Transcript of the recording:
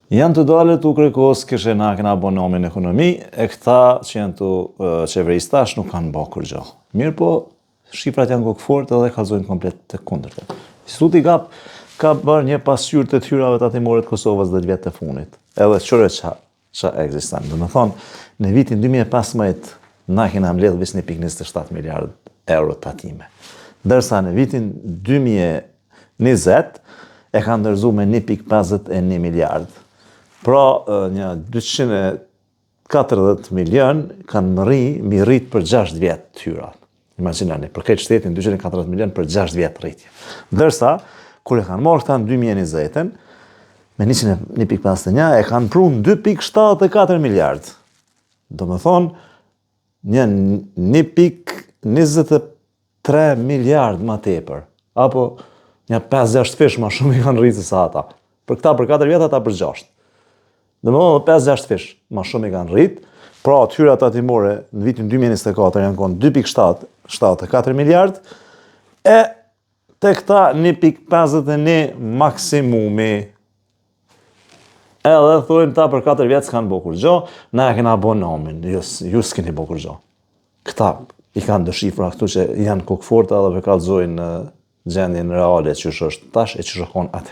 Janë të dalët u kërkos këshe na kena abonomin ekonomi, e këta që janë të qeveristash nuk kanë bërë kur gjë. Mirë po, shifrat janë kokëfort edhe kallzojnë komplet të kundërta. Instituti ka bërë një pasqyrë të tyrave të atimore të Kosovës 10 vjetë të funit. Edhe qërë që ekzistan. Dhe me thonë, në vitin 2015, na kena mbledh vis 1.27 miliard euro të atime. Dërsa në vitin 2020, e ka ndërzu me 1.51 miliard. Pra, një 240 milion kanë mi rrit për 6 vjetë tyra. Imaginani, për këtë shtetin 240 milion për 6 vjetë rritje. Dërsa, kur e kanë marrë këta në 2020, me 1.51 e kanë prunë 2.74 miliard. Do me thonë, një 1.23 miliard ma tepër. Apo një 5-6 fish ma shumë i kanë rritë se ata. Për këta për 4 vjetë, ata për 6. Dhe më thonë 5-6 fish ma shumë i kanë rritë, pra tyrat atimore në vitin 2024 janë konë 2.74 miliard, e të këta 1.51 maksimumi. Edhe thujnë ta për 4 vjetë s'kanë bo kur gjo, na e kena abonomin, ju s'keni bo kur gjo. Këta i kanë dëshifra këtu që janë kokëforta dhe për kallzojnë gjendjen reale që është tash e që shokon atë.